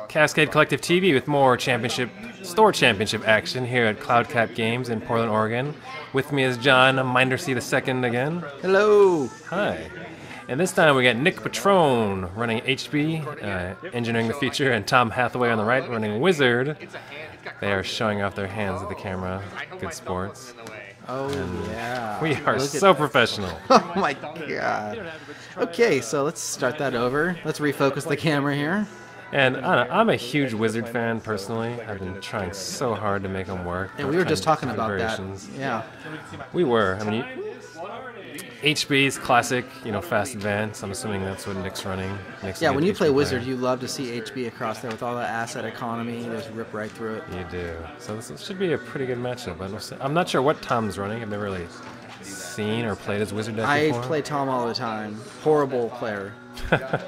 Cascade Collective TV with more store championship action here at CloudCap Games in Portland, Oregon. With me is John Meindersee II again. Hello. Hi. And this time we got Nick Patron running HB, engineering the future, and Tom Hathaway on the right running Whizzard. They are showing off their hands at the camera. Good sports. Oh, yeah. We are so professional. Oh, my God. Okay, so let's start that over. Let's refocus the camera here. And I'm a huge Whizzard fan, personally. I've been trying so hard to make them work. And we were just talking about that. Yeah. We were. I mean, HB's classic, fast advance. I'm assuming that's what Nick's running. Yeah, when you play Whizzard, you love to see HB across there with all that asset economy. You just rip right through it. You do. So this should be a pretty good matchup. I'm not sure what Tom's running. I've never really seen or played as Whizzard deck before. I play Tom all the time. Horrible player.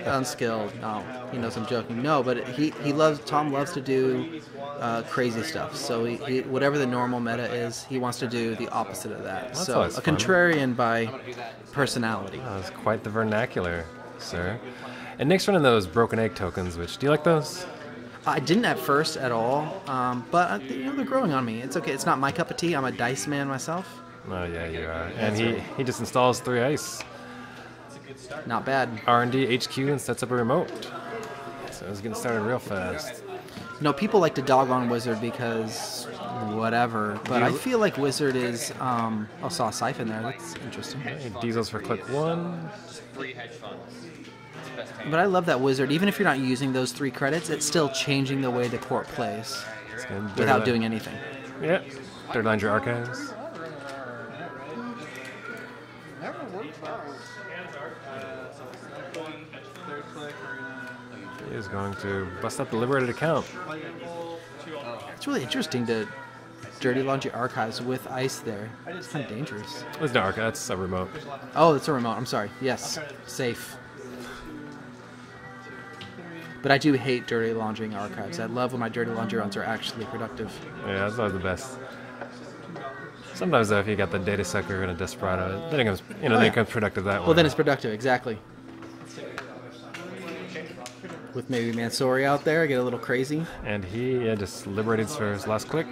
Unskilled. No, he knows I'm joking. No, but Tom loves to do crazy stuff. So he whatever the normal meta is, he wants to do the opposite of that. That's so a fun. Contrarian by personality. Oh, that's quite the vernacular, sir. And Nick's running those broken egg tokens, do you like those? I didn't at first at all, but they're growing on me. It's okay. It's not my cup of tea. I'm a dice man myself. Oh yeah, you are. And he just installs 3 ice. Not bad. R&D HQ and sets up a remote. So it's getting started real fast. People like to dog on Whizzard because whatever, but I feel like Whizzard is. I saw a siphon there. That's interesting. Okay, diesels for click 1. But I love that Whizzard. Even if you're not using those 3 credits, it's still changing the way the court plays without doing anything. Yeah. Third line your archives. He is going to bust up the liberated account. It's really interesting to dirty laundry archives with ice there. It's kind of dangerous. It's not archive, that's a remote. Oh, it's a remote. I'm sorry. Yes, safe. But I do hate dirty laundering archives. I love when my dirty laundry runs are actually productive. Yeah, that's always the best. Sometimes though, if you got the data sucker and a desperado, then it comes, then it becomes productive that way. Well, then it's productive, exactly. With maybe Mansouri out there, get a little crazy. And he just liberated for his last click.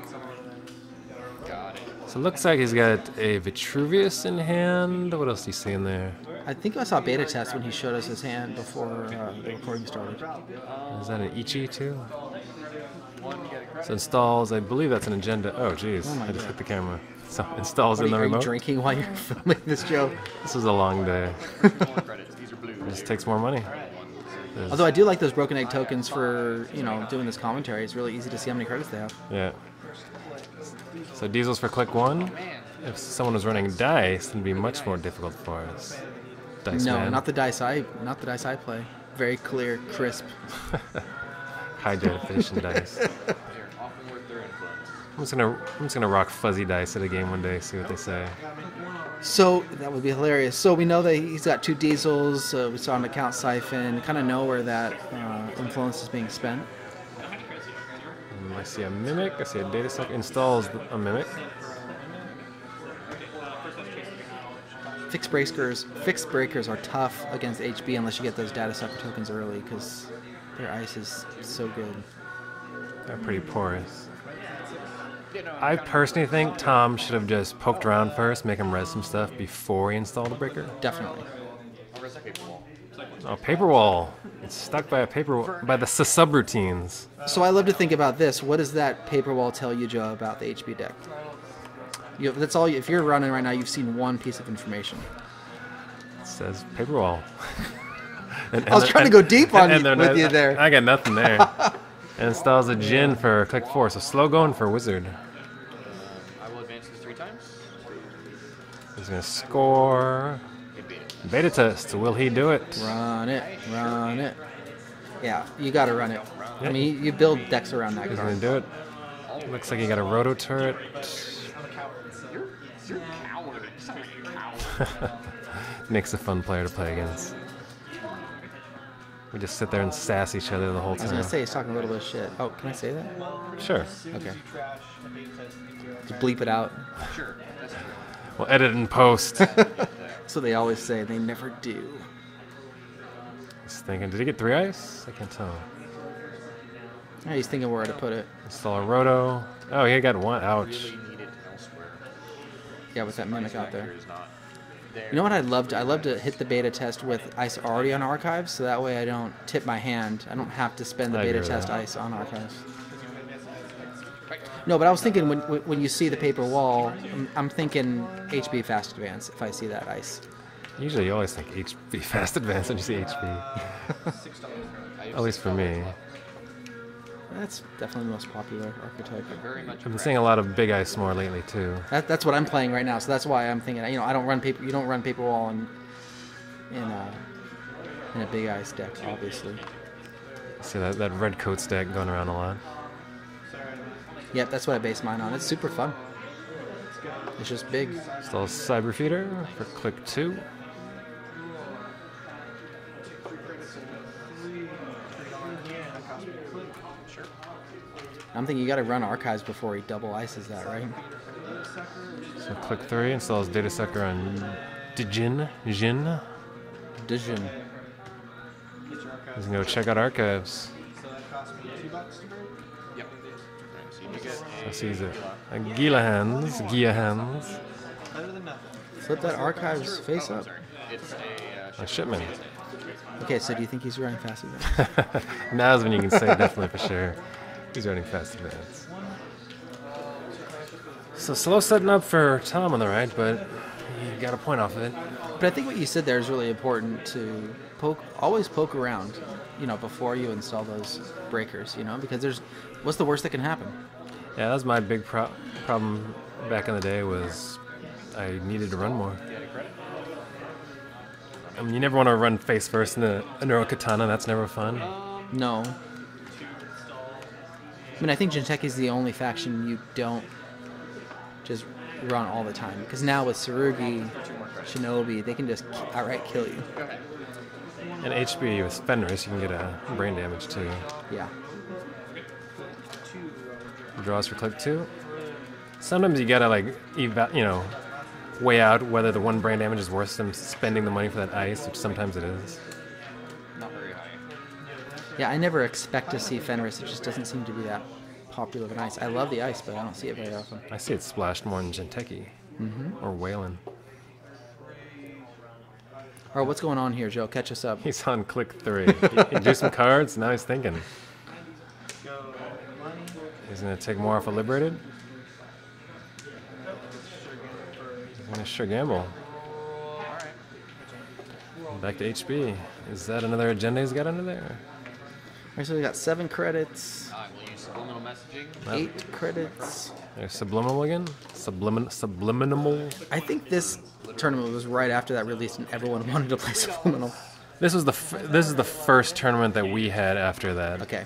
So it looks like he's got a Vitruvius in hand. What else do you see in there? I think I saw a beta test when he showed us his hand before the recording started. Is that an Ichi too? So installs, I believe that's an agenda. Oh geez, I just hit the camera. So installs in the remote. Are you drinking while you're filming this, Joe? This was a long day. It just takes more money. Although I do like those broken egg tokens for, doing this commentary. It's really easy to see how many credits they have. Yeah. So diesels for click 1. If someone was running dice, it'd be much more difficult for us. Dice man. Not the dice I play. Very clear, crisp. High definition dice. I'm just gonna rock fuzzy dice at a game one day, see what they say. So that would be hilarious. So we know that he's got 2 diesels. We saw an account siphon. Kind of know where that influence is being spent. I see a mimic. I see a data suck. Installs a mimic. Fixed breakers are tough against HB unless you get those data sucker tokens early because their ice is so good. They're pretty porous. I personally think Tom should have just poked around first, make him res some stuff before he installed the breaker. Definitely. Oh, paper wall. It's stuck by by the subroutines. So I love to think about this. What does that paper wall tell you, Joe, about the HB deck? That's all. If you're running right now, you've seen one piece of information. It says paper wall. I was trying to go deep on with you there. I got nothing there. And installs a Djinn for click 4, so slow going for Whizzard. I will advance this 3 times. He's going to score. Beta test, will he do it? Run it. Yeah, you got to run it. Yeah. I mean, you build decks around that He's card. going to do it. Looks like he got a roto turret. You're a coward. You sound like a coward. Nick's a fun player to play against. We just sit there and sass each other the whole time. I was going to say he's talking a little bit of shit. Oh, can I say that? Sure. Okay. Just bleep it out. Sure. We'll edit and post. That's what they always say. They never do. He's thinking, did he get 3 ice? I can't tell. Yeah, he's thinking where to put it. Install a roto. Oh, he got one. Ouch. Really need it elsewhere. Yeah, with that mimic out there. Is not there. You know what I'd love to? I'd love to hit the beta test with ice already on archives, so that way I don't tip my hand. I don't have to spend the I beta agree with test that. ice on archives. No, but I was thinking when you see the paper wall, I'm thinking HB Fast Advance if I see that ice. Usually you always think HB Fast Advance when you see HB. At least for me. That's definitely the most popular archetype. Very much. I've been seeing a lot of big ice more lately too. That's what I'm playing right now, so that's why I'm thinking. You know, I don't run paper. You don't run paper wall in a big ice deck, obviously. See that red coat stack going around a lot. Yep, that's what I base mine on. It's super fun. It's just big. Install Cyber Feeder for click 2. I'm thinking you got to run archives before he double ices that, right? So click 3 installs Data Sucker on Jin. Division. He's gonna go check out archives. Yep. Right, so you get So sees it. Gila hands. Flip that archives face up. it's A shipment. Okay, so do you think he's running fast advance? Now's when you can say definitely for sure. He's running Fast Advance. So slow setting up for Tom on the right, but he got a point off of it. But I think what you said there is really important to always poke around, you know, before you install those breakers, you know, because what's the worst that can happen? Yeah, that was my big problem back in the day was I needed to run more. I mean, you never want to run face first in a Neuro Katana. That's never fun. No. I mean, I think Jinteki is the only faction you don't just run all the time. Because now with Tsurugi, Shinobi, they can just outright kill you. And HB with Fenris, you can get a brain damage too. Yeah. Draws for click 2. Sometimes you gotta like weigh out whether the one brain damage is worth them spending the money for that ice, which sometimes it is. not very high. Yeah, I never expect to see Fenris. It just doesn't seem to be that popular of an ice. I love the ice, but I don't see it very often. I see it splashed more in Jinteki or Whalen. All right, what's going on here, Joe? Catch us up. He's on click 3. He drew some cards. Now he's thinking. He's gonna take more off of Liberated. He's gonna sure gamble. Back to HB. Is that another agenda he's got under there? All right, so we got 7 credits, We'll use subliminal messaging. 8 credits. There's Subliminal again. Subliminal. I think this tournament was right after that release, and everyone wanted to play Subliminal. This is the first tournament that we had after that. Okay.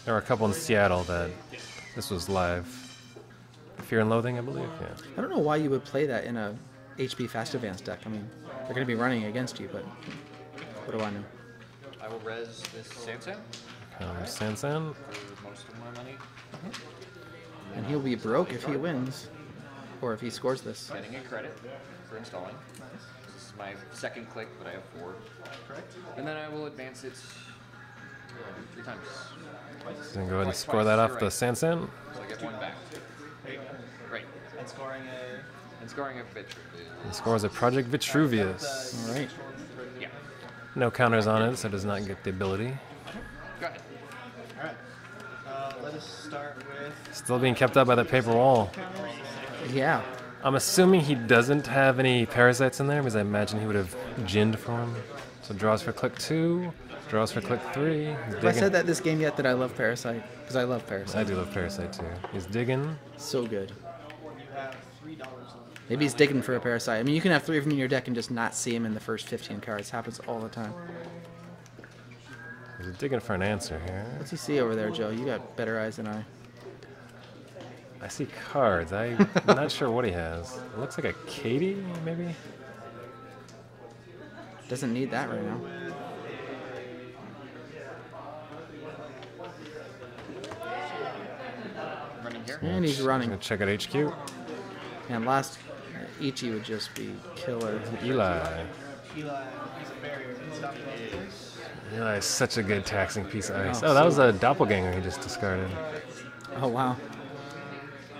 There were a couple in Seattle that this was live. Fear and Loathing, I believe. Yeah. I don't know why you would play that in a HB Fast Advance deck. I mean, they're going to be running against you, but what do I know? I will res this Sansan Sansan. for most of my money. And he'll be broke if he wins, or if he scores this. Getting a credit for installing. This is my second click, but I have 4. And then I will advance it 3 times. He's gonna go ahead and score that off the Sansan. So I get 1 back. Right. And scoring a bit. He scores a Project Vitruvius. All right. Yeah. No counters on it, so it does not get the ability. Go ahead. Alright. Let us start with Still being kept up by that paper wall. Yeah. I'm assuming he doesn't have any parasites in there because I imagine he would have ginned for him. So draws for click 2, draws for click 3. Have I said that this game yet that I love Parasite? Because I love I Parasite. do love Parasite too. He's digging. So good. you have $3 left. Maybe he's digging for a Parasite. I mean, you can have 3 of them in your deck and just not see him in the first 15 cards. Happens all the time. He's digging for an answer here. What's he see over there, Joe? You got better eyes than I. I see cards. I'm not sure what he has. It looks like a Katie, maybe? Doesn't need that right now. Running here. And he's Gonna running. check out HQ. And last, Ichi would just be killer. Eli. Eli, he's a barrier. He's not going to Realize such a good taxing piece of ice. Oh, Oh, that was a doppelganger he just discarded. Oh wow.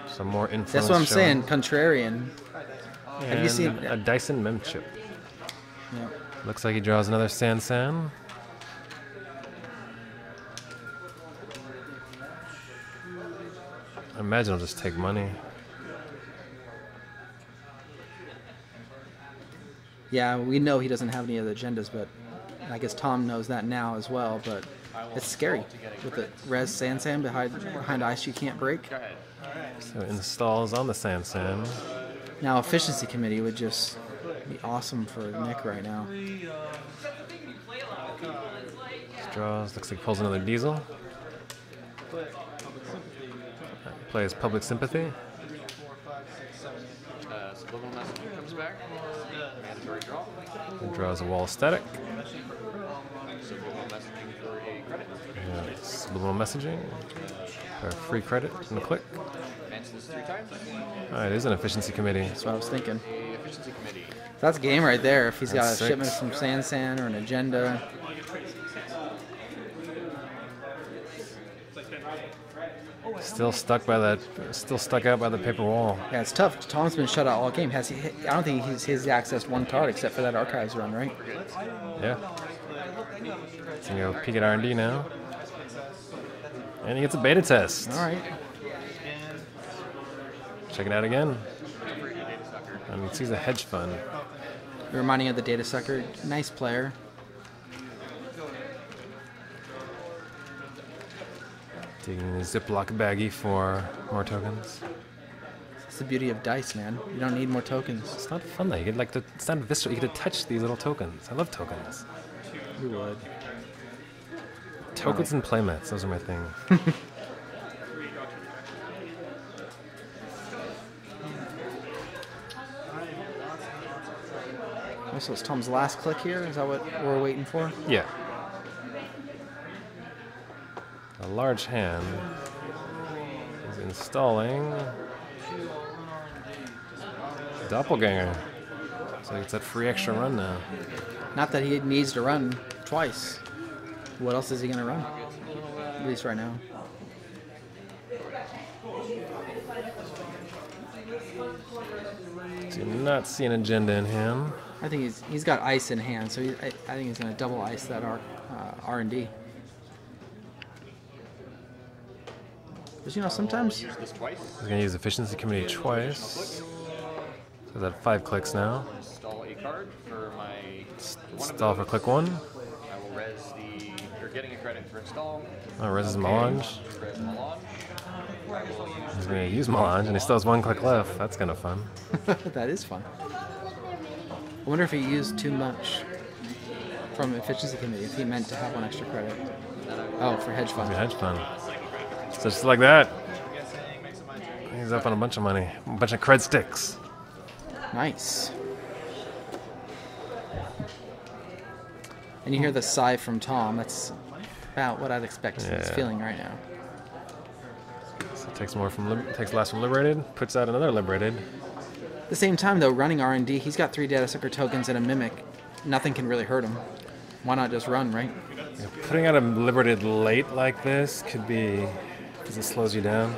Some more influence. That's what I'm showing. saying. Contrarian. Have you And seen a Dyson Mem chip? Yeah. Looks like he draws another San. I imagine he'll just take money. Yeah, we know he doesn't have any other agendas, but I guess Tom knows that now as well. But it's scary with the res San behind ice you can't break. So installs on the San. Now efficiency committee would just be awesome for Nick right now. Draws. Looks like he pulls another Diesel. Plays Public Sympathy. Subliminal messaging comes back. Mandatory draw. And draws a Wall Static. Subliminal messaging for a credit. Yeah, subliminal messaging. For a free credit and a click. Advance this 3 times. Alright, it is an efficiency committee. That's what I was thinking. The efficiency committee. That's game right there. If he's got a That's 6. shipment from San or an agenda. Still stuck out by the paper wall. Yeah, it's tough. Tom's been shut out all game. Has he? I don't think he's accessed one card except for that archives run, right? Yeah. So go peek at R&D now. And he gets a beta test. All right. Check it out again. And he sees a hedge fund. Reminding of the data sucker. Nice player. Taking the Ziploc baggie for more tokens. That's the beauty of dice, man. You don't need more tokens. It's not fun though. You get like the it's not visceral. You get to touch these little tokens. I love tokens. You would. Tokens and playmats. Those are my thing. So it's Tom's last click here. Is that what we're waiting for? Yeah. A large hand is installing Doppelganger. So it's that free extra run now. Not that he needs to run twice. What else is he going to run? At least right now. Do not see an agenda in him. I think he's got ice in hand, so I think he's going to double ice that R&D. But you know, sometimes Use this twice. He's going to use efficiency committee twice. So that's 5 clicks now. Install a card for my Install for click 1. I will res the. You're getting a credit for install. Oh, res his melange. Res melange. I will use He's going to use melange, and he still has 1 click left. That's kind of fun. that is fun. I wonder if he used too much from efficiency committee. If he meant to have 1 extra credit. Oh, for hedge fund. Hedge fund. So just like that, he's up on a bunch of money, a bunch of cred sticks. Nice. And you hear the sigh from Tom. That's about what I'd expect he's Yeah. feeling right now. So takes last from Liberated, puts out another Liberated. At the same time, though, running R&D, he's got 3 data sucker tokens and a mimic. Nothing can really hurt him. Why not just run, right? Yeah, putting out a Liberated late like this could be, because it slows you down.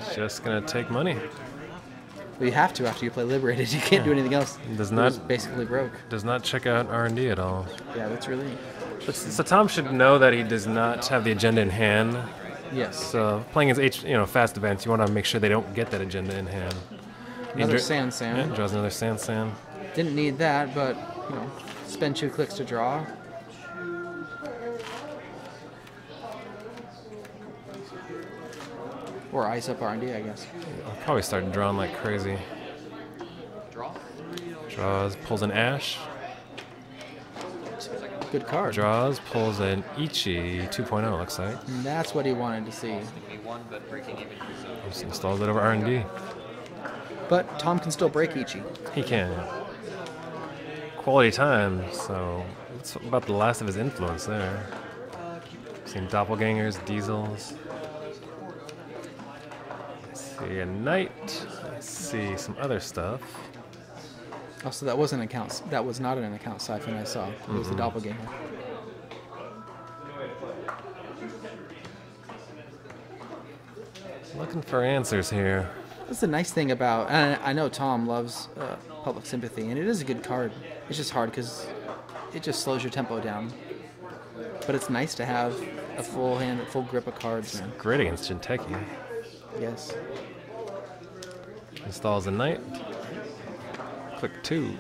He's just gonna take money. Well, you have to after you play Liberated. You can't do anything else. Does You're not just basically broke. does not check out R&D at all. Yeah, that's really... So Tom should know that he does not have the agenda in hand. Yes. So playing his fast events, you want to make sure they don't get that agenda in hand. Another Yeah, San. draws another San. Didn't need that, but, you know, spend 2 clicks to draw. Or ice up R&D, I guess. I'll probably start drawing like crazy. draw. Draws, pulls an Ash. Good card. Draws, pulls an Ichi 2.0, looks like. And that's what he wanted to see. Give me 1, but breaking even. So Just installs it over R&D. But Tom can still break Ichi. He can. Quality time, so it's about the last of his influence there. Seen doppelgangers, diesels. Let's see, a knight. Let's see some other stuff. Oh, so that wasn't an account. That was not an account siphon I saw. It was the doppelganger. Looking for answers here. That's the nice thing about, and I know Tom loves Public Sympathy, and it is a good card. It's just hard because it just slows your tempo down. But it's nice to have a full hand, a full grip of cards, man. Great against Jinteki. Yes. Installs a knight. Click 2.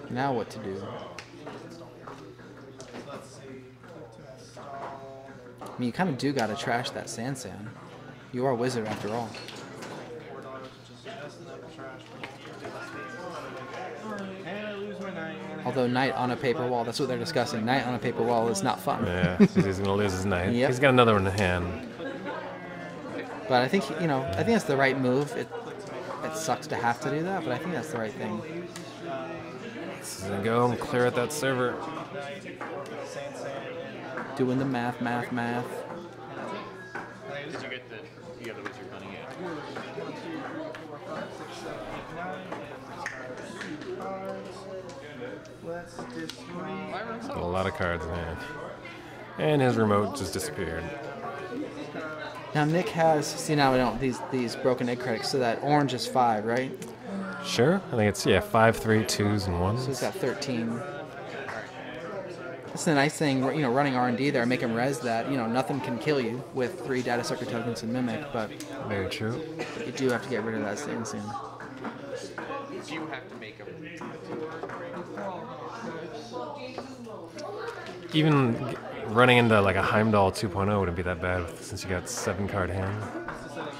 Now what to do? I mean, you kind of do got to trash that Sansan. You are Whizzard after all. Although knight on a paper wall, that's what they're discussing. Knight on a paper wall is not fun. Yeah, he's going to lose his knight. Yep. He's got another one in hand. But I think, you know, I think that's the right move. It sucks to have to do that, but I think that's the right thing. This is going to go and clear out that server. Doing the math. Did you get the Whizzard running it? A lot of cards in hand. And his remote just disappeared. Now Nick has, see now we don't, these broken egg credits, so that orange is 5, right? Sure. I think it's, 5, 3, 2s, and 1s. So he's got 13. That's the nice thing, you know, running R&D there, make him res that, you know, nothing can kill you with 3 data circuit tokens and Mimic, but Very true. you do have to get rid of that Sansan. Do you have to make a... Even running into like a Heimdall 2.0 wouldn't be that bad since you got 7-card hand.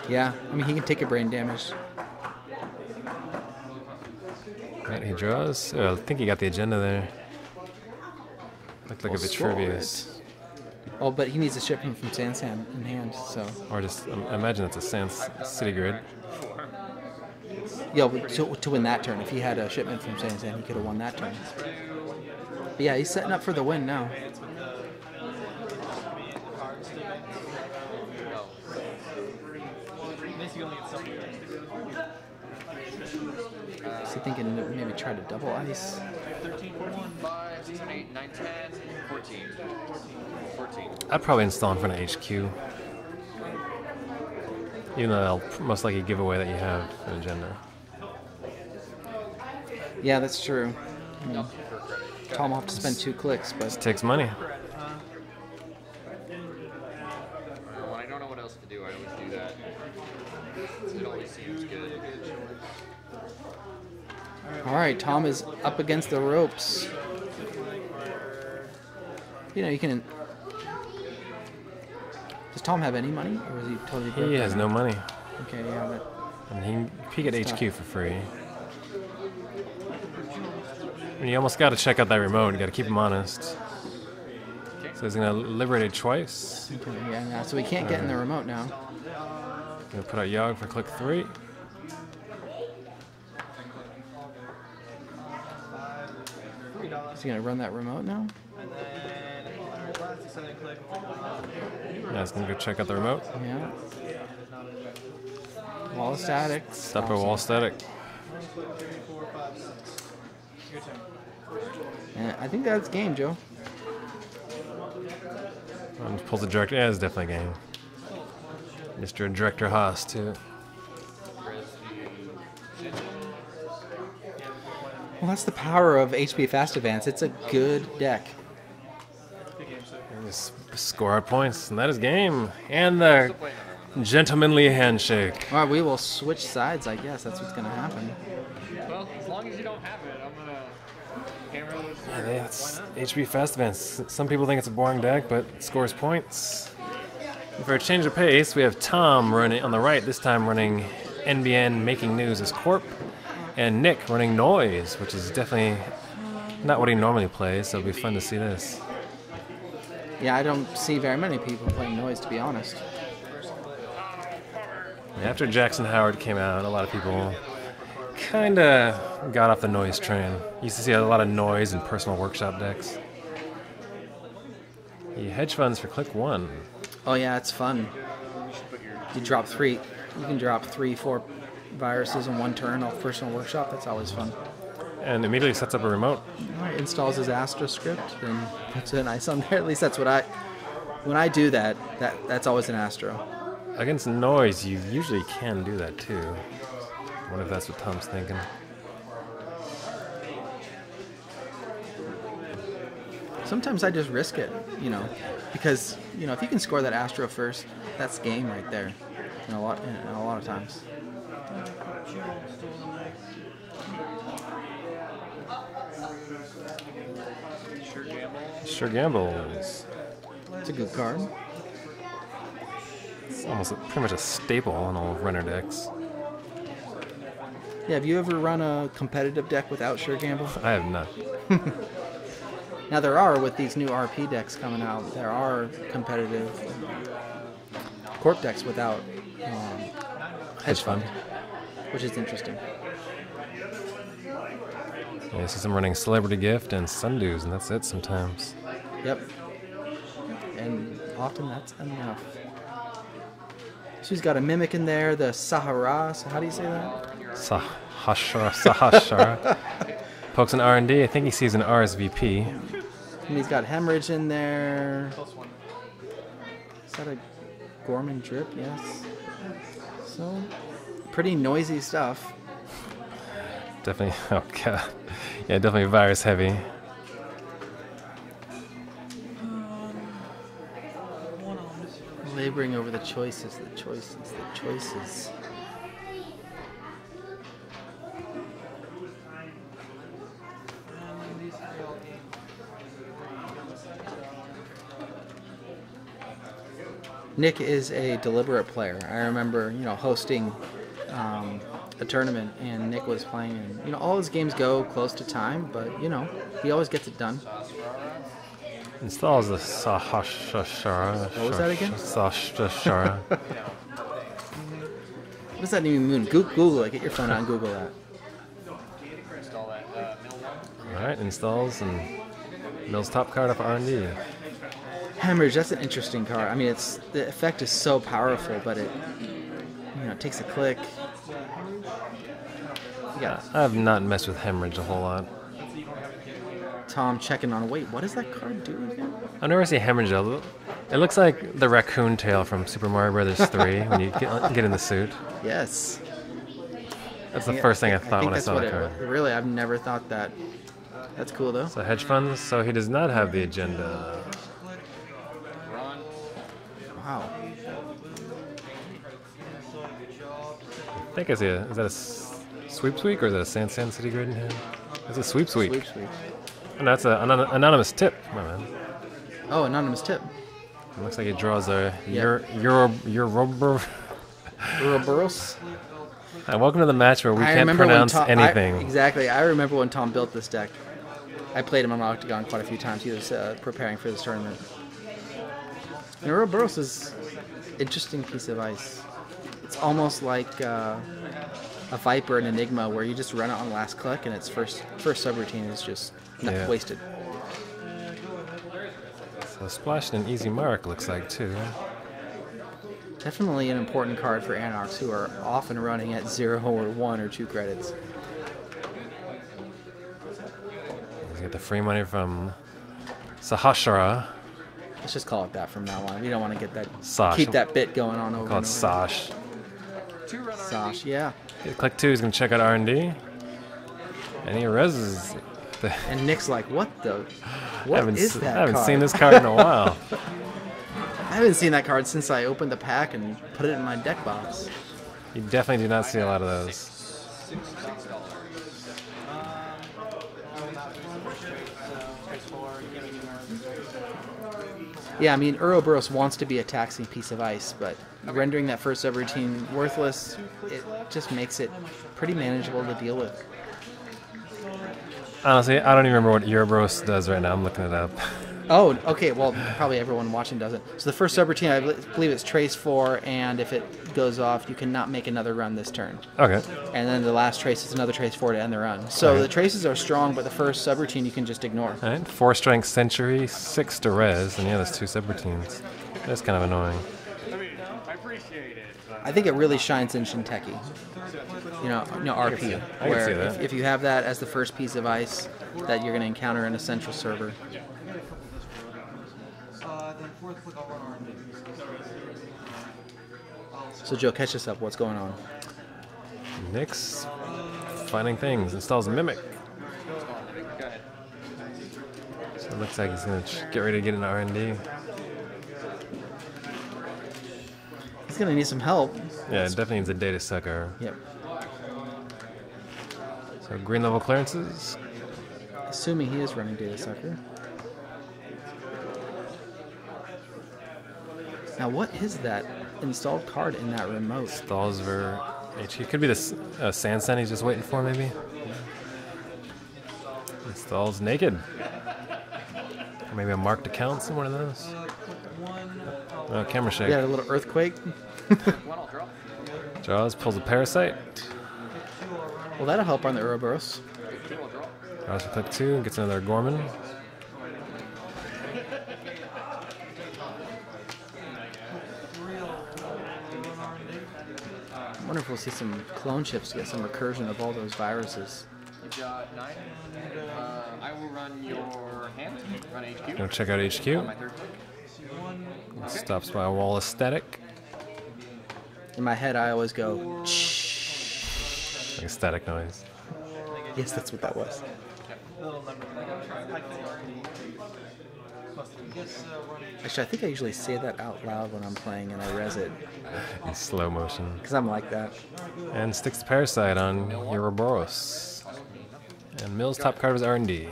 Yeah, I mean, he can take a brain damage. Right, he draws. Oh, I think he got the agenda there. Looked like a Vitruvius. Oh, but he needs a shipment from Sansan in hand, so. Or just, I imagine it's a Sans City Grid. Yeah, but to win that turn, if he had a shipment from Sansan, he could have won that turn. But yeah, he's setting up for the win now. Is he thinking maybe try to double ice? 13, 5, 6, 8, 9, 10, 14. 14. I'd probably install in front of HQ. Even though they'll most likely give away that you have an agenda. Yeah, that's true. I mean, Tom will have to spend 2 clicks, but It takes money. When I don't know what else to do, I always do that. It always seems good. all right, Tom is up against the ropes. You know, you can. Does Tom have any money, or is he totally broke? He has no money. Okay, yeah, but And he peek at HQ for free. And you almost got to check out that remote. You got to keep him honest. So he's gonna liberate it twice. yeah, so we can't get in the remote now. Gonna put out Yogg for click 3. Is he gonna run that remote now? Yeah, he's gonna go check out the remote. Yeah. Wall static. Upper wall static. Yeah, I think that's game, Joe. And pulls the director. Yeah, it's definitely a game. Mr. Director Haas too. Well, that's the power of HP Fast Advance. It's a good deck. And just score out points, and that is game. And the gentlemanly handshake. All right, we will switch sides, I guess. That's what's going to happen. Well, as long as you don't have it, I'm gonna hammer those. Yeah, it's HB Fast Advance. Some people think it's a boring deck, but it scores points. And for a change of pace, we have Tom running on the right, this time running NBN Making News as Corp, and Nick running Noise, which is definitely not what he normally plays, so it'll be fun to see this. Yeah, I don't see very many people playing Noise, to be honest. After Jackson Howard came out, a lot of people kind of got off the Noise train. Used to see a lot of Noise in personal workshop decks. The hedge funds for click 1. Oh yeah, it's fun. You drop 3. You can drop 3, 4 viruses in one turn off Personal Workshop. That's always fun. And immediately sets up a remote. Installs his Astra script and puts an ice on there. At least that's what when I do that. That's always an Astro. Against noise, you usually can do that too. I wonder if that's what Tom's thinking. Sometimes I just risk it, because if you can score that Astro first, that's game right there. In a lot of times. Sure gambles. It's a good card. It's almost pretty much a staple on all runner decks. Yeah, have you ever run a competitive deck without Sure Gamble? I have not. Now there are, with these new RP decks coming out, there are competitive Corp decks without hedge fund, which is interesting. Yeah, I see some running Celebrity Gift and Sundews, and that's it sometimes. Yep. And often that's enough. She's got a Mimic in there, the Sahara. How do you say that? Sahashara. Pokes an R&D. I think he sees an RSVP. And he's got Hemorrhage in there. Is that a Gorman Drip? Yes. So, pretty noisy stuff. Definitely, oh god. Yeah, definitely virus heavy. Laboring over the choices. Nick is a deliberate player. I remember, hosting a tournament, and Nick was playing, and all his games go close to time, but he always gets it done. Installs the Sahashara. What was that again? Sahashara. What does that even mean? Google it. Get your phone out and Google that. Alright, installs and mills top card off R&D. Hemorrhage, that's an interesting card. I mean, the effect is so powerful, but it takes a click. Yeah. I have not messed with Hemorrhage a whole lot. Tom checking on. Wait, what does that card do again? I've never seen Hemorrhage. It looks like the raccoon tail from Super Mario Brothers 3 when you get in the suit. Yes. That's the first thing I thought when I saw the card. Really, I've never thought that. That's cool though. So hedge funds. So he does not have the agenda. Wow. I think is that a sweep sweep or is that a Sand City Grid in hand? It's a sweep sweep. Sweep sweep. And that's an anonymous tip, my man. Oh, anonymous tip. It looks like he draws a Ouroboros. Welcome to the match where we can't pronounce anything. Exactly. I remember when Tom built this deck. I played him on Octagon quite a few times. He was preparing for this tournament. And Ouroboros is an interesting piece of ice. It's almost like a Viper and Enigma where you just run it on last click and its first subroutine is just wasted. So Splash and an easy mark looks like too. Definitely an important card for Anarchs who are often running at 0 or 1 or 2 credits. He's got the free money from Sahashara. Let's just call it that from now on. We don't want to get that. Sash. Keep that bit going on over. Call it and over. Sash. Sash, yeah. Click 2 is going to check out R&D. And he reses. And Nick's like, what is that card? I haven't seen this card in a while. I haven't seen that card since I opened the pack and put it in my deck box. You definitely do not see a lot of those. Yeah, I mean, Ouroboros wants to be a taxing piece of ice, but rendering that first subroutine worthless, it just makes it pretty manageable to deal with. Honestly, I don't even remember what Ouroboros does right now. I'm looking it up. Oh, okay. Well, probably everyone watching does it. So the first subroutine, I believe it's Trace 4, and if it goes off, you cannot make another run this turn. Okay. And then the last trace is another Trace 4 to end the run. So the traces are strong, but the first subroutine you can just ignore. All right. 4 strength Century, 6 to res, and yeah, that's 2 subroutines. That's kind of annoying. I appreciate it. I think it really shines in Shinteki. You know, RP, I can where see that. if you have that as the first piece of ice that you're going to encounter in a central server. So Joe, catch us up. What's going on? Nick's finding things. Installs Mimic. Go ahead. So it looks like he's going to get ready to get into R&D. He's going to need some help. Yeah, it definitely needs a data sucker. Yep. So green level clearances. Assuming he is running data sucker. Now, what is that installed card in that remote? Installs for HQ. Could be this Sansan he's just waiting for, maybe. Installs naked. Or maybe a marked accounts in one of those. Oh, camera shake. Yeah, a little earthquake. One I'll draw. Jaws pulls a parasite. Well, that'll help on the Ouroboros. Two I'll draw. Draws for click 2 and gets another Gorman. I wonder if we'll see some clone chips to get some recursion of all those viruses. You've got 9. I will run your hand. Run HQ. Gonna check out On my HQ. third click. Stops by a wall of static. In my head, I always go, shh. Like a static noise. Yes, that's what that was. Actually, I think I usually say that out loud when I'm playing and I res it, In slow motion. because I'm like that. And sticks the parasite on Ouroboros. And Mill's top card was R&D.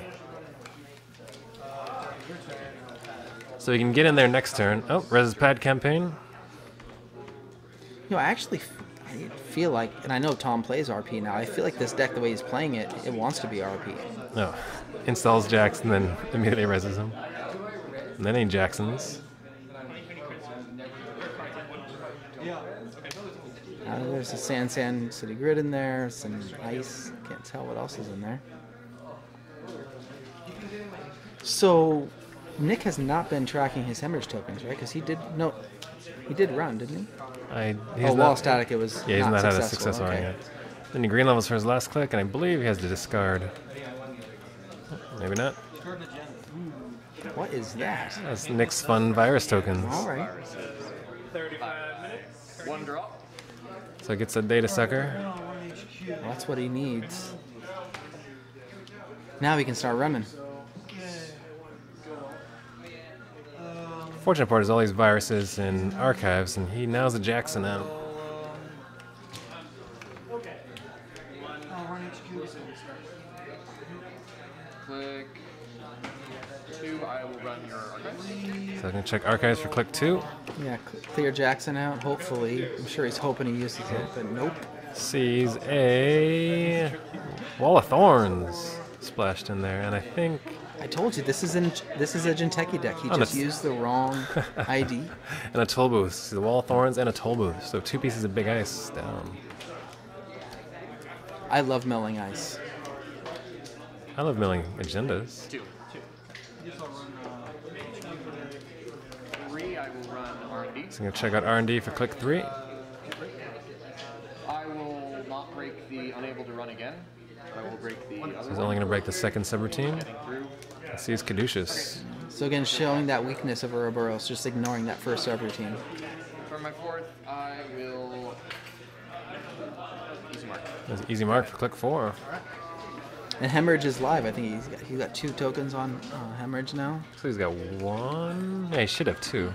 So you can get in there next turn. Oh, Rez's pad campaign. You know, I feel like, and I know Tom plays RP now, I feel like this deck, the way he's playing it, it wants to be RP. Oh, installs Jackson, then immediately reses him. And then he Jacksons. There's a Sansan City Grid in there, some ice, can't tell what else is in there. So, Nick has not been tracking his hemorrhage tokens, right? Because he did run, didn't he? He's Wall static, it was Yeah, he's not had a successful. successful run Okay. yet. Then he green levels for his last click, and I believe he has to discard. Maybe not. What is that? That's Nick's fun virus tokens. All right. 35 minutes. One draw. So it gets a data sucker. That's what he needs. Now he can start running. Fortunate part is all these viruses in archives, and he now's the Jackson out. Click 2. I will run your archives. So I can check archives for click 2. Yeah, clear Jackson out, hopefully. I'm sure he's hoping he uses it, but nope. Sees a Wall of Thorns splashed in there, and I think I told you, this is a Jinteki deck. He Oh, just that's- used the wrong ID. and a toll booth. See the Wall of Thorns and a toll booth. So 2 pieces of big ice down. I love milling ice. I love milling agendas. 2. 3. I will run R&D. So I'm gonna check out R&D for click 3. I will not break the unable to run again. I will break the other He's one. only gonna break the second subroutine. Getting through. I see his Caduceus. So again, showing that weakness of Ouroboros, just ignoring that first subroutine. For my 4th, I will easy mark. There's an easy mark for click 4. And Hemorrhage is live. I think he's got 2 tokens on Hemorrhage now. So he's got 1. Yeah, he should have 2.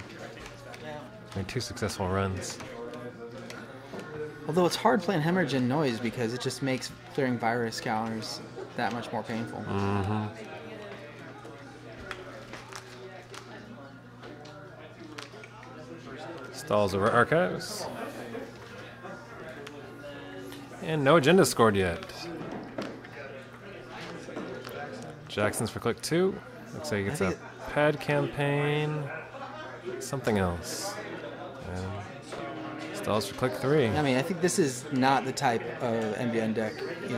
I mean, 2 successful runs. Although it's hard playing Hemorrhage in noise because it just makes clearing virus counters that much more painful. Mm-hmm. Stalls over archives. And no agenda scored yet. Jackson's for click 2. Looks like he gets a pad campaign. Something else. And stalls for click 3. I mean, I think this is not the type of NBN deck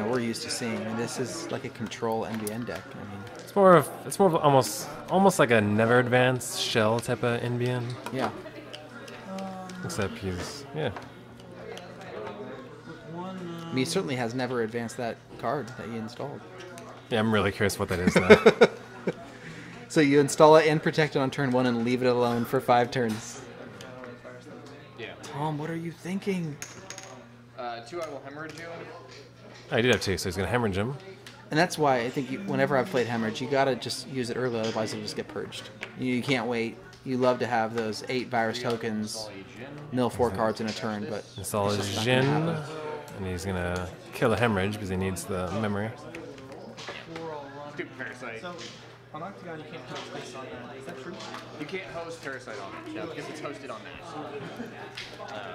we're used to seeing. I mean, this is like a control NBN deck. I mean, It's more of almost like a never advance shell type of Indian. Yeah. Except he's I mean, he certainly has never advanced that card that you installed. Yeah, I'm really curious what that is now. So you install it and protect it on turn 1 and leave it alone for 5 turns. Yeah. Tom, what are you thinking? 2, I will hemorrhage you. Oh, he did have 2, so he's gonna hemorrhage him. And that's why I think whenever I've played Hemorrhage, you gotta just use it early, otherwise it'll just get purged. You can't wait. You love to have those 8 virus tokens, mill 4 cards in a turn, but Install it's his just not gonna Jin, happen. and he's gonna kill the hemorrhage because he needs the memory. Stupid parasite. So, on Octagon, you can't host this on that. Is that true? You can't host parasite on it. No, because it's hosted on that.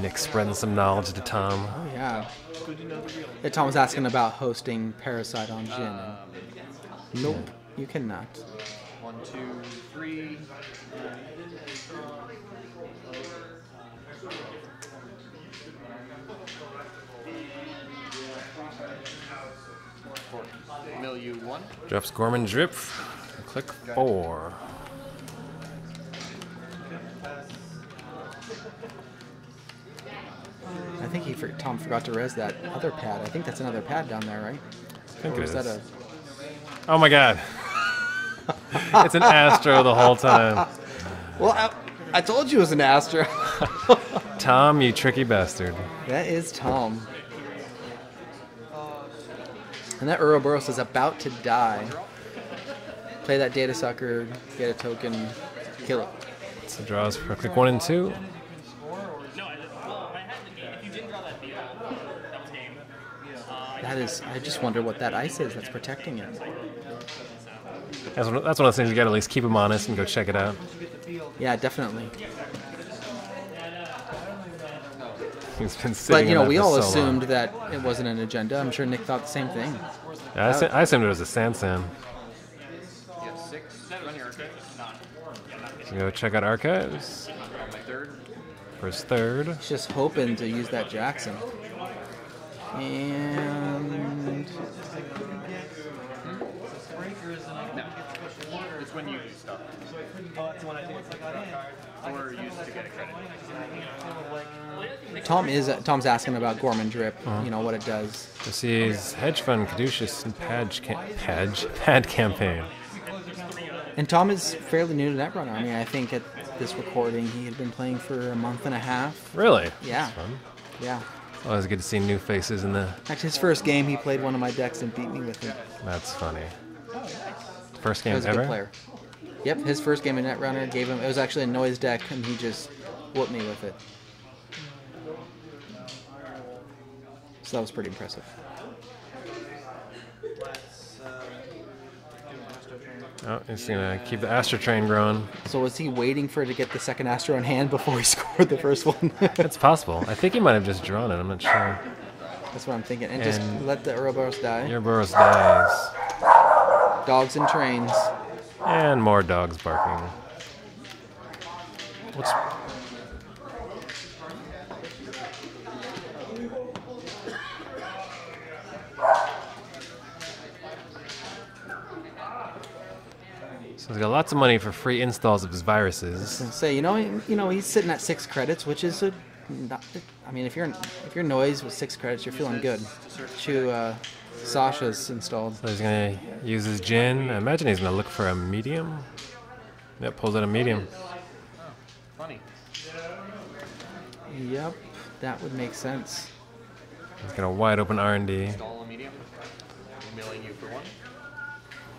Nick spreading some knowledge to Tom. Oh, yeah. Good to know the real. Yeah, Tom was asking about hosting Parasite on Jin. And nope, you cannot. 1, 2, 3. Mill you 1. Drops Gorman Drip. Click 4. I think Tom forgot to res that other pad. I think that's another pad down there, right? I think Or it is is. that a... Oh my god. It's an Astro the whole time. Well, I told you it was an Astra. Tom, you tricky bastard. That is Tom. And that Ouroboros is about to die. Play that data sucker, get a token, kill it. So draws for click 1 and 2. That is, I just wonder what that ice is that's protecting it. That's one of those things you gotta at least keep him honest and go check it out. Yeah, definitely. He's been sitting But, you in know, that we for all so assumed long. that it wasn't an agenda. I'm sure Nick thought the same thing. Yeah, I assumed it was a Sansan. You have 6 on your archive. So go check out archives. On my 3rd. For his 3rd. He's just hoping to use that Jackson. And... No. It's when you use stuff. Oh, that's the one I think it's like a card. Or use it to get a credit. Tom's asking about Gorman Drip, you know, what it does. To see his hedge fund, caduceus, and pad campaign. And Tom is fairly new to Netrunner. I mean, I think at this recording he had been playing for a month and a half. Really? Yeah. That's fun. Yeah. Always good to see new faces in the. Actually, his first game, he played one of my decks and beat me with it. That's funny. First He game was a ever? good player. Yep, his first game in Netrunner gave him. It was actually a noise deck, and he just whooped me with it. So that was pretty impressive. Let's do an Astro Train. Oh, he's gonna keep the Astro Train growing. So was he waiting for it to get the second Astro in hand before he scored the first one? It's possible. I think he might have just drawn it. I'm not sure. That's what I'm thinking. And just And let the Ouroboros die. Your Burrows dies. Dogs and trains. And more dogs barking. What's. So he's got lots of money for free installs of his viruses. Say, you know, he's sitting at 6 credits, which is a. Not, I mean, if you're noise with 6 credits, you're feeling good. Sasha's installed. So he's gonna use his Jin. I imagine he's gonna look for a medium. Yep, pulls out a medium. Funny. Yep, that would make sense. He's got a wide open R&D. Install a medium. Milling you for 1.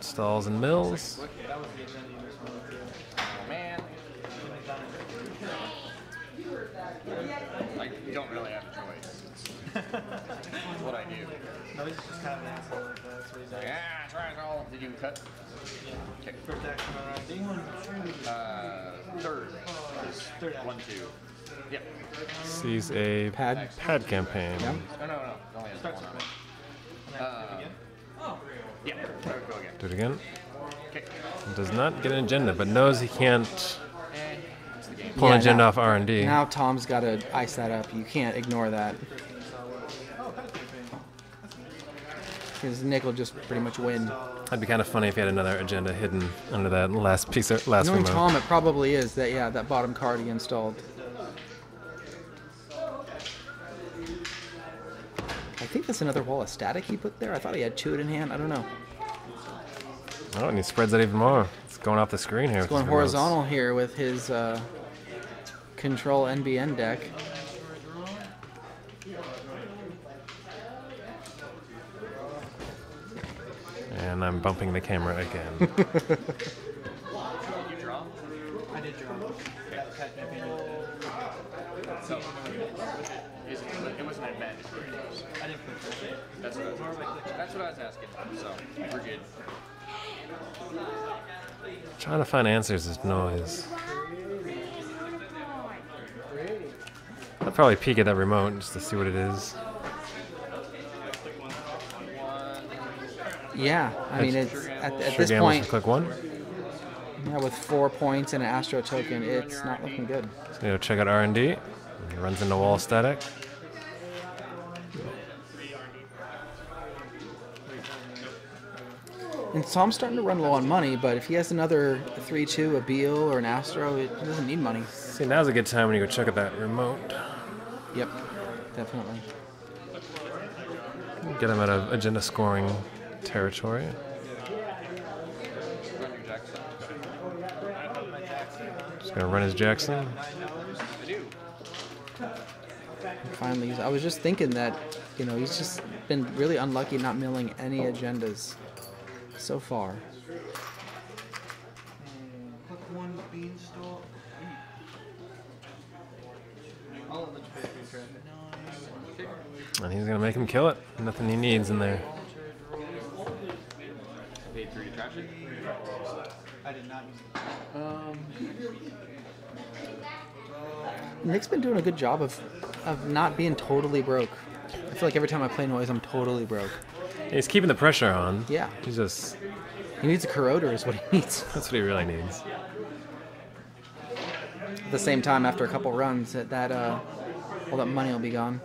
Stalls and mills. Oh man. Like, you don't really have a choice. It's what I do. No, he's just kind of an asshole like that. That's what he's at. Yeah, try it all. Did you cut? Okay. First action on round. 3rd. Third action. 1, 2. Yep. Sees a Pad. campaign. Yep. No. Only has Starts 1 with on one. it. Again? Yeah. Go again. Do it again. Okay. Does not get an agenda, but knows he can't It's the game. pull an Yeah, agenda now- off R&D. Now Tom's got to ice that up. You can't ignore that. because Nick will just pretty much win. That'd be kind of funny if he had another agenda hidden under that last piece of last Knowing remote. Tom, it probably is that, yeah, that bottom card he installed. I think that's another wall of static he put there. I thought he had 2 in hand. I don't know. Oh, and he spreads it even more. It's going off the screen here. He's going horizontal here with his control NBN deck. And I'm bumping the camera again. Did you draw? I did draw. So, it wasn't an advantage. I didn't put it. That's what I was asking. So, we're good. Trying to find answers is noise. I'll probably peek at that remote just to see what it is. Yeah, I mean, it's at this Gambles point, will click 1. yeah, with 4 points and an Astro token, it's not looking good. So, you know, check out R&D. He runs into wall static. And Tom's starting to run low on money, but if he has another 3-2, a Beal, or an Astro, he doesn't need money. See, now's a good time when you go check out that remote. Yep, definitely. Get him out of agenda scoring territory. Just gonna run his Jackson. Finally, I was just thinking that, you know, he's just been really unlucky not milling any agendas so far. Click 1 beanstalk. I'll let you pay for your traffic. And he's gonna make him kill it. Nothing he needs in there. Paid 3 to trash it. I did not use it. Nick's been doing a good job of not being totally broke. I feel like every time I play noise, I'm totally broke. He's keeping the pressure on. Yeah. He's just, He needs a corroder is what he needs. that's what he really needs. At the same time, after a couple runs, all that money will be gone.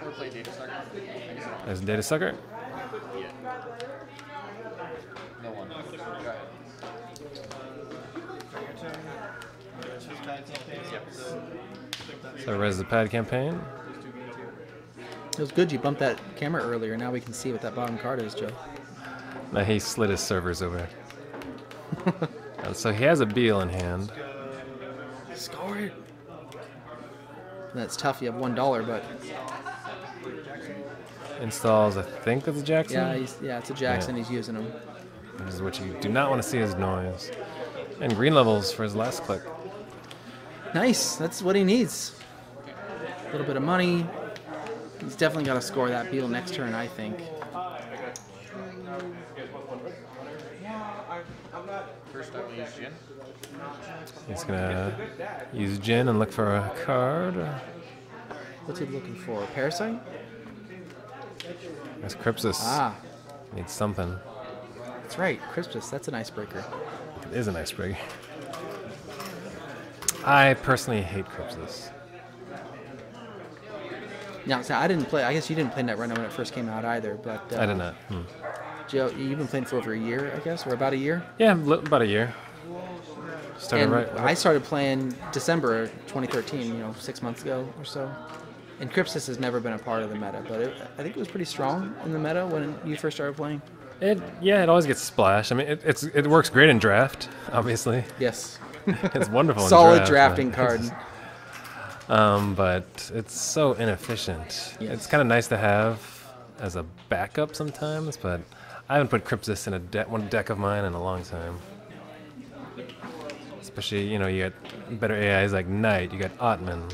Or play data sucker. I guess I don't There's a data sucker. No one. Go ahead. So res the pad campaign. It was good you bumped that camera earlier. Now we can see what that bottom card is, Joe. Now he slid his servers over. So he has a Beal in hand. Score it. That's tough. You have $1, but Installs, I think that's a Jackson. yeah, it's a Jackson. Yeah. He's using them. This is what you do not want to see as noise. And green levels for his last click. Nice. That's what he needs. A little bit of money. He's definitely got to score that Beal next turn, I think. First, I will use Jin. He's gonna use Jin and look for a card. What's he looking for? Parasite? That's Crypsis. Ah, Needs something. that's right. Crispus. That's an icebreaker. It is a nice break. I personally hate Crypsis. Now, so I didn't play. I guess you didn't play Netrunner when it first came out either. But I did not. Joe, you've been playing for over a year, I guess, or about a year. Yeah, about a year. Started And right. I started playing December 2013. 6 months ago or so. And Crypsis has never been a part of the meta, but I think it was pretty strong in the meta when you first started playing. It always gets splashed. I mean, it works great in draft, obviously. Yes. It's wonderful. Solid in drafting draft, card. but it's so inefficient. Yes. It's kind of nice to have as a backup sometimes, but I haven't put Crypsis in one deck of mine in a long time. Especially, you got better AIs like Knight, you got Ottman.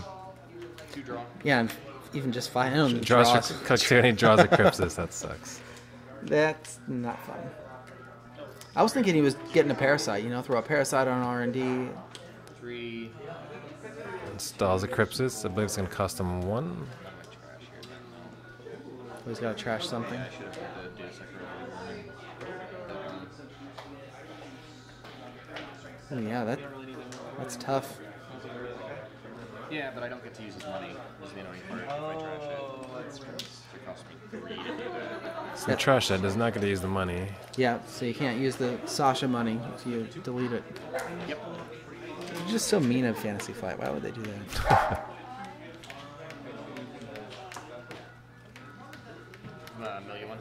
Yeah, and even just fine. I don't Draws draws. for Cook, he draws a Crypsis, that sucks. That's not fun. I was thinking he was getting a Parasite, throw a Parasite on R&D. 3. Installs a Crypsis, I believe it's going to cost him 1. He's got to trash something. I should have put the data sucker over. Oh, yeah, that's tough. Yeah, but I don't get to use his money. Which is the annoying part if I trash it. Oh, that's true. It costs me 3 to do that. So the trash that does not get to use the money. Yeah, so you can't use the Sasha money if you delete it. Yep. You're just so mean of Fantasy Flight. Why would they do that? Million one.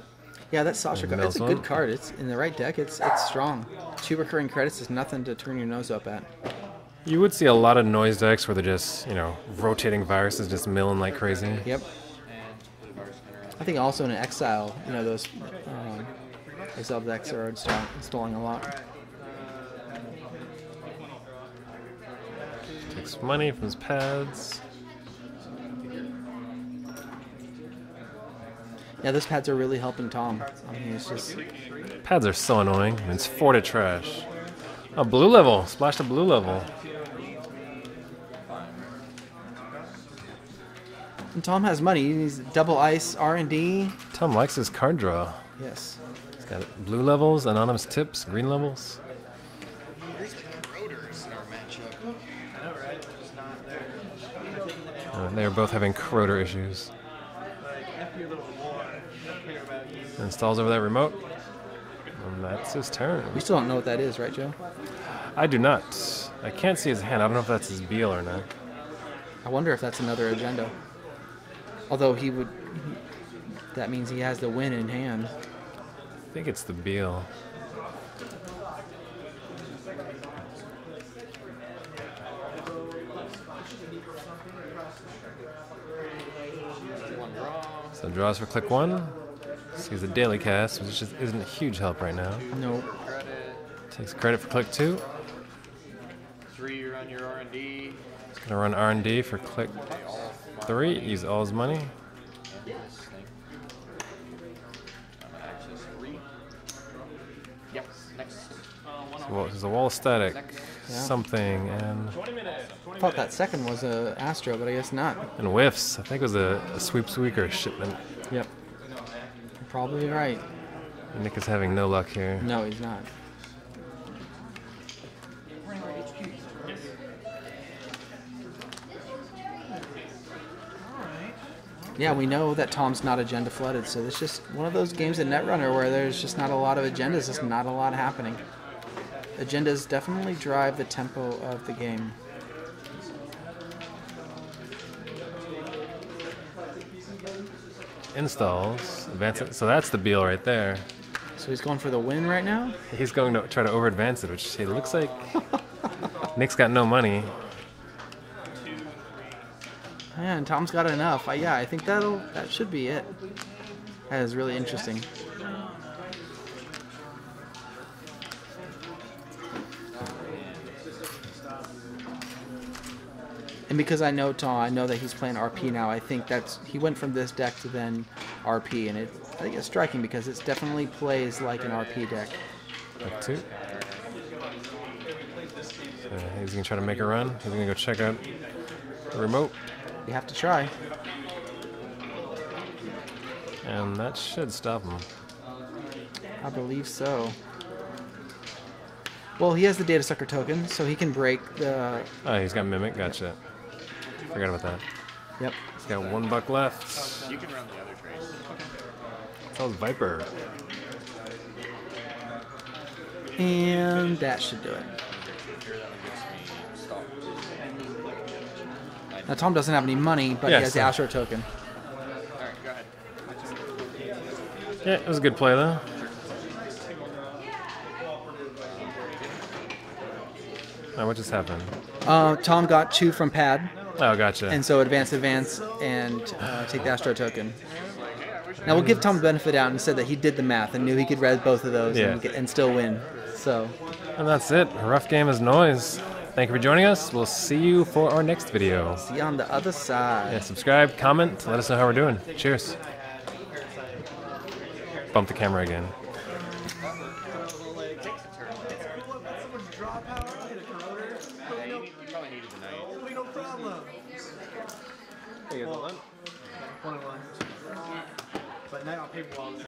Yeah, that Sasha card. It's a Mills good card. It's in the right deck. It's strong. 2 recurring credits is nothing to turn your nose up at. You would see a lot of noise decks where they're just, you know, rotating viruses just milling like crazy. Yep. I think also in Exile, you know, those Exile decks are installing a lot. Takes money from his pads. Yeah, those pads are really helping Tom. I mean, it's just... Pads are so annoying. And it's 4 to trash. Oh, blue level. Splash to blue level. And Tom has money. He's double ice, R&D. Tom likes his card draw. Yes. He's got blue levels, anonymous tips, green levels. There's Corroders in our matchup. I know, right? They're just not there. They're taking the ammo. They're both having corroder issues. Like, after your little war, I don't care about you. Installs over that remote. And that's his turn. We still don't know what that is, right, Joe? I do not. I can't see his hand. I don't know if that's his Beal or not. I wonder if that's another agenda. Although he would... That means he has the win in hand. I think it's the Beal. One draw. So draws for click 1. Sees a daily cast, which just isn't a huge help right now. Nope. Credit. Takes credit for click 2. 3 run your R&D. He's gonna run R&D for click 3. Use all his money. And this thing. I'm gonna access 3. Yep. Next. So there's a wall static, Next. Yeah. something, and I thought that second was a Astro, but I guess not. whiffs. I think it was a sweep squeaker shipment. Yep. You're probably right. Nick is having no luck here. No, he's not. Yeah, we know that Tom's not agenda flooded, so it's just one of those games in Netrunner where there's just not a lot of agendas, just not a lot happening. Agendas definitely drive the tempo of the game. Installs, advance it. So that's the Beal right there. So he's going for the win right now? He's going to try to over advance it, which it looks like Nick's got no money. Yeah, and Tom's got enough. Yeah, I think that should be it. That is really interesting. And because I know Tom, I know that he's playing RP now. I think he went from this deck to then RP, and I think it's striking because it definitely plays like an RP deck. Click 2. So he's going to try to make a run. He's going to go check out the remote. You have to try. And that should stop him. I believe so. Well, he has the Data Sucker token, so he can break the... Oh, he's got Mimic. Gotcha. Forgot about that. Yep. He's got $1 left. You can run the other trace. It's all Viper. And that should do it. Here, that one gets me stopped. Now, Tom doesn't have any money, but Yeah, he has the so- Astro token. Alright, go ahead. Yeah, it was a good play, though. Oh, what just happened? Tom got 2 from Pad, Oh, gotcha. and so advance, and take the Astro token. Now, we'll give Tom the benefit out and said that he did the math and knew he could res both of those Yeah. and still win. So, And that's it. A rough game as noise. Thank you for joining us. We'll see you for our next video. see you on the other side. Yeah, subscribe, comment, let us know how we're doing. Cheers. Bump the camera again. Draw power, get a corroder. Yeah, you probably needed the knight. No problem. One and one. But now on paper walls.